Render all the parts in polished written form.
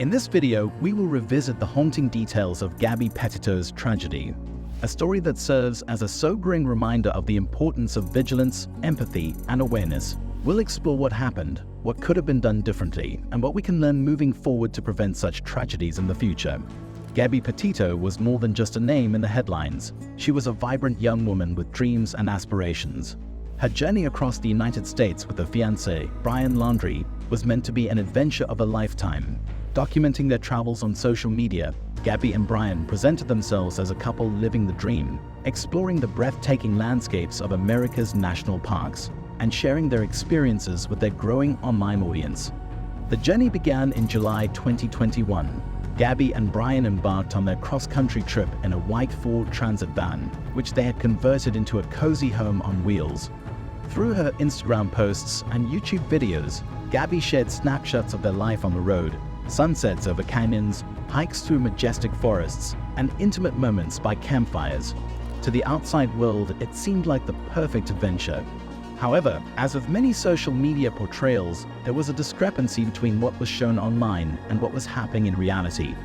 In this video, we will revisit the haunting details of Gabby Petito's tragedy, a story that serves as a sobering reminder of the importance of vigilance, empathy, and awareness. We'll explore what happened, what could have been done differently, and what we can learn moving forward to prevent such tragedies in the future. Gabby Petito was more than just a name in the headlines. She was a vibrant young woman with dreams and aspirations. Her journey across the United States with her fiancé, Brian Laundrie, was meant to be an adventure of a lifetime. Documenting their travels on social media, Gabby and Brian presented themselves as a couple living the dream, exploring the breathtaking landscapes of America's national parks, and sharing their experiences with their growing online audience. The journey began in July 2021. Gabby and Brian embarked on their cross-country trip in a white Ford Transit van, which they had converted into a cozy home on wheels. Through her Instagram posts and YouTube videos, Gabby shared snapshots of their life on the road, sunsets over canyons, hikes through majestic forests, and intimate moments by campfires. To the outside world, it seemed like the perfect adventure. However, as with many social media portrayals, there was a discrepancy between what was shown online and what was happening in reality.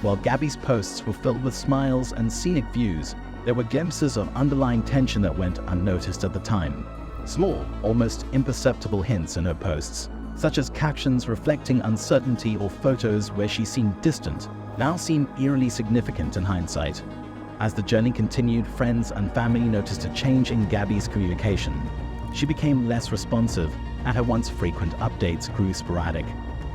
While Gabby's posts were filled with smiles and scenic views, there were glimpses of underlying tension that went unnoticed at the time. Small, almost imperceptible hints in her posts, such as captions reflecting uncertainty or photos where she seemed distant, now seem eerily significant in hindsight. As the journey continued, friends and family noticed a change in Gabby's communication. She became less responsive, and her once frequent updates grew sporadic.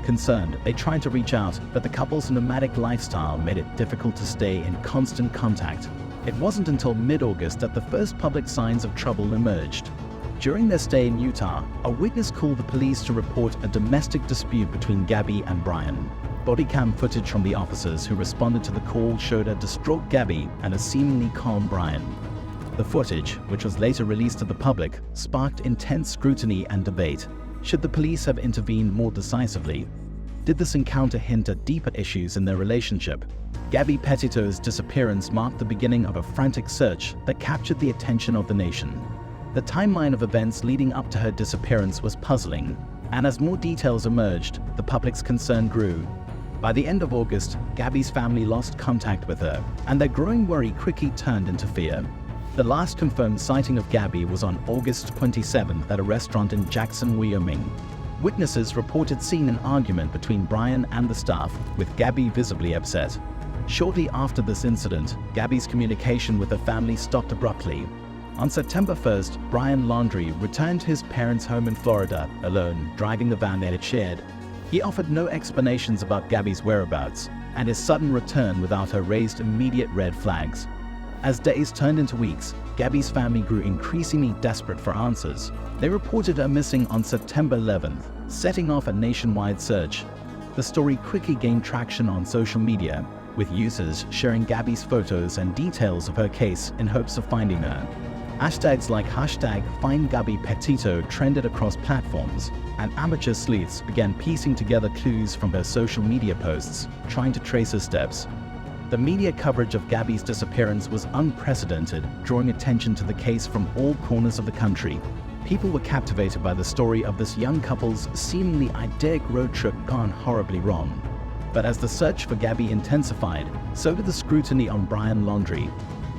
Concerned, they tried to reach out, but the couple's nomadic lifestyle made it difficult to stay in constant contact. It wasn't until mid-August that the first public signs of trouble emerged. During their stay in Utah, a witness called the police to report a domestic dispute between Gabby and Brian. Body cam footage from the officers who responded to the call showed a distraught Gabby and a seemingly calm Brian. The footage, which was later released to the public, sparked intense scrutiny and debate. Should the police have intervened more decisively? Did this encounter hint at deeper issues in their relationship? Gabby Petito's disappearance marked the beginning of a frantic search that captured the attention of the nation. The timeline of events leading up to her disappearance was puzzling, and as more details emerged, the public's concern grew. By the end of August, Gabby's family lost contact with her, and their growing worry quickly turned into fear. The last confirmed sighting of Gabby was on August 27th at a restaurant in Jackson, Wyoming. Witnesses reported seeing an argument between Brian and the staff, with Gabby visibly upset. Shortly after this incident, Gabby's communication with her family stopped abruptly. On September 1st, Brian Laundrie returned to his parents' home in Florida, alone, driving the van they had shared. He offered no explanations about Gabby's whereabouts, and his sudden return without her raised immediate red flags. As days turned into weeks, Gabby's family grew increasingly desperate for answers. They reported her missing on September 11th, setting off a nationwide search. The story quickly gained traction on social media, with users sharing Gabby's photos and details of her case in hopes of finding her. Hashtags like #FindGabbyPetito trended across platforms, and amateur sleuths began piecing together clues from her social media posts, trying to trace her steps. The media coverage of Gabby's disappearance was unprecedented, drawing attention to the case from all corners of the country. People were captivated by the story of this young couple's seemingly idyllic road trip gone horribly wrong. But as the search for Gabby intensified, so did the scrutiny on Brian Laundrie.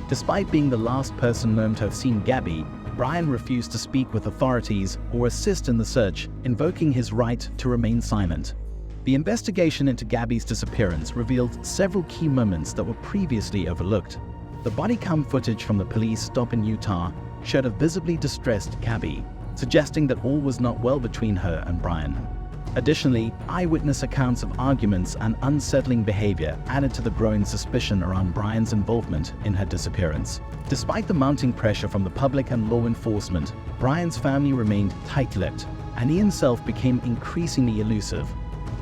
Despite being the last person known to have seen Gabby, Brian refused to speak with authorities or assist in the search, invoking his right to remain silent. The investigation into Gabby's disappearance revealed several key moments that were previously overlooked. The body cam footage from the police stop in Utah showed a visibly distressed Gabby, suggesting that all was not well between her and Brian. Additionally, eyewitness accounts of arguments and unsettling behavior added to the growing suspicion around Brian's involvement in her disappearance. Despite the mounting pressure from the public and law enforcement, Brian's family remained tight-lipped, and he himself became increasingly elusive.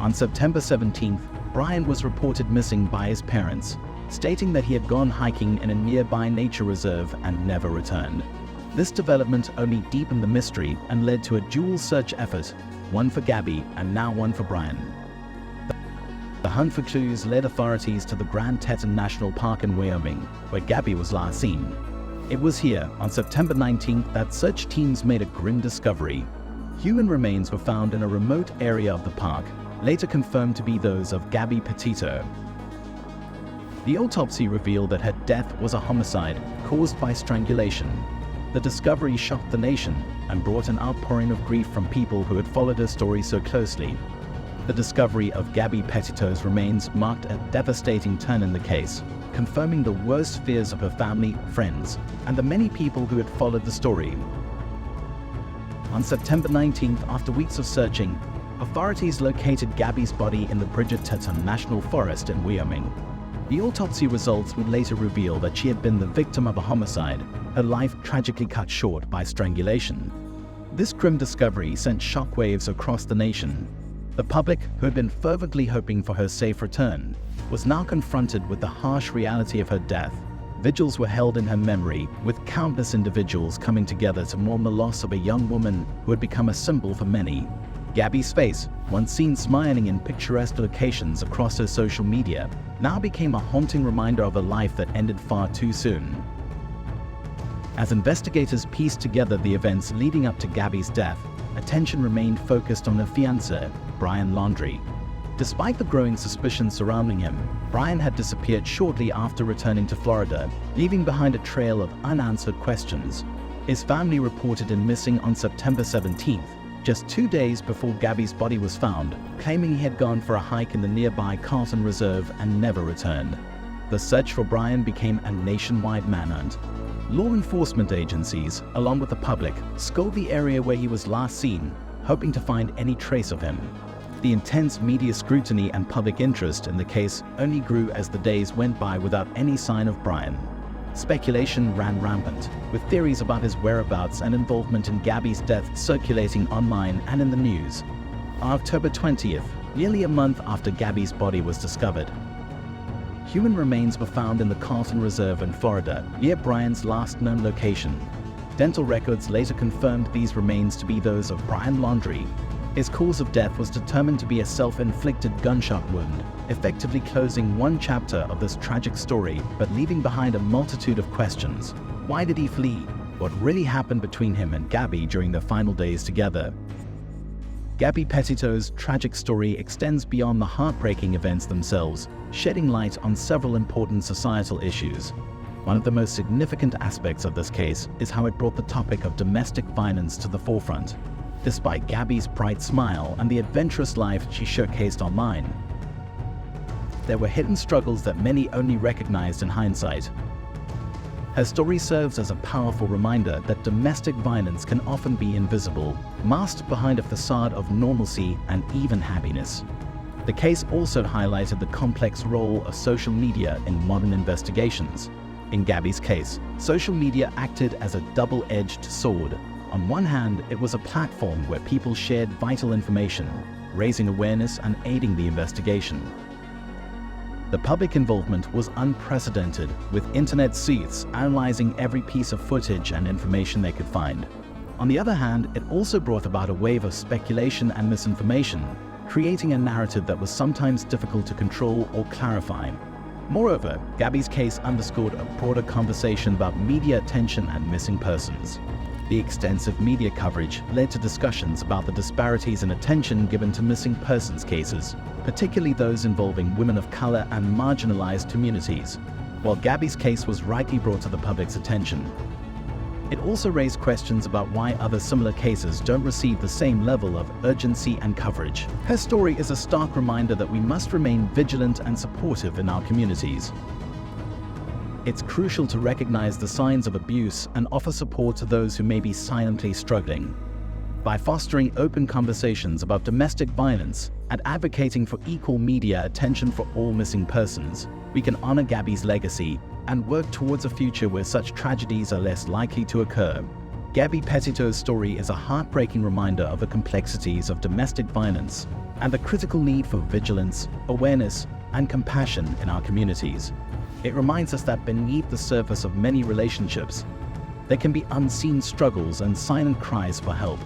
On September 17th, Brian was reported missing by his parents, stating that he had gone hiking in a nearby nature reserve and never returned. This development only deepened the mystery and led to a dual search effort, one for Gabby and now one for Brian. The hunt for clues led authorities to the Grand Teton National Park in Wyoming, where Gabby was last seen. It was here, on September 19th, that search teams made a grim discovery. Human remains were found in a remote area of the park, later confirmed to be those of Gabby Petito. The autopsy revealed that her death was a homicide caused by strangulation. The discovery shocked the nation and brought an outpouring of grief from people who had followed her story so closely. The discovery of Gabby Petito's remains marked a devastating turn in the case, confirming the worst fears of her family, friends, and the many people who had followed the story. On September 19th, after weeks of searching, authorities located Gabby's body in the Bridger-Teton National Forest in Wyoming. The autopsy results would later reveal that she had been the victim of a homicide, her life tragically cut short by strangulation. This grim discovery sent shockwaves across the nation. The public, who had been fervently hoping for her safe return, was now confronted with the harsh reality of her death. Vigils were held in her memory, with countless individuals coming together to mourn the loss of a young woman who had become a symbol for many. Gabby's face, once seen smiling in picturesque locations across her social media, now became a haunting reminder of a life that ended far too soon. As investigators pieced together the events leading up to Gabby's death, attention remained focused on her fiancé, Brian Laundrie. Despite the growing suspicion surrounding him, Brian had disappeared shortly after returning to Florida, leaving behind a trail of unanswered questions. His family reported him missing on September 17th, just 2 days before Gabby's body was found, claiming he had gone for a hike in the nearby Carlton Reserve and never returned. The search for Brian became a nationwide manhunt. Law enforcement agencies, along with the public, scoured the area where he was last seen, hoping to find any trace of him. The intense media scrutiny and public interest in the case only grew as the days went by without any sign of Brian. Speculation ran rampant, with theories about his whereabouts and involvement in Gabby's death circulating online and in the news. On October 20th, nearly a month after Gabby's body was discovered, human remains were found in the Carlton Reserve in Florida, near Brian's last known location. Dental records later confirmed these remains to be those of Brian Laundrie. His cause of death was determined to be a self-inflicted gunshot wound, effectively closing one chapter of this tragic story, but leaving behind a multitude of questions. Why did he flee? What really happened between him and Gabby during their final days together? Gabby Petito's tragic story extends beyond the heartbreaking events themselves, shedding light on several important societal issues. One of the most significant aspects of this case is how it brought the topic of domestic violence to the forefront. Despite Gabby's bright smile and the adventurous life she showcased online, there were hidden struggles that many only recognized in hindsight. Her story serves as a powerful reminder that domestic violence can often be invisible, masked behind a facade of normalcy and even happiness. The case also highlighted the complex role of social media in modern investigations. In Gabby's case, social media acted as a double-edged sword. On one hand, it was a platform where people shared vital information, raising awareness and aiding the investigation. The public involvement was unprecedented, with internet sleuths analyzing every piece of footage and information they could find. On the other hand, it also brought about a wave of speculation and misinformation, creating a narrative that was sometimes difficult to control or clarify. Moreover, Gabby's case underscored a broader conversation about media attention and missing persons. The extensive media coverage led to discussions about the disparities in attention given to missing persons cases, particularly those involving women of color and marginalized communities. While Gabby's case was rightly brought to the public's attention, it also raised questions about why other similar cases don't receive the same level of urgency and coverage. Her story is a stark reminder that we must remain vigilant and supportive in our communities. It's crucial to recognize the signs of abuse and offer support to those who may be silently struggling. By fostering open conversations about domestic violence and advocating for equal media attention for all missing persons, we can honor Gabby's legacy and work towards a future where such tragedies are less likely to occur. Gabby Petito's story is a heartbreaking reminder of the complexities of domestic violence and the critical need for vigilance, awareness, and compassion in our communities. It reminds us that beneath the surface of many relationships, there can be unseen struggles and silent cries for help.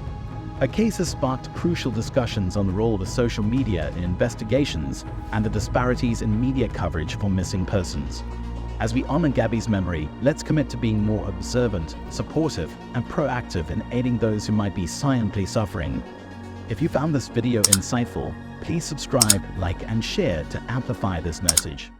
Her case has sparked crucial discussions on the role of social media in investigations and the disparities in media coverage for missing persons. As we honor Gabby's memory, let's commit to being more observant, supportive, and proactive in aiding those who might be silently suffering. If you found this video insightful, Please subscribe, like, and share to amplify this message.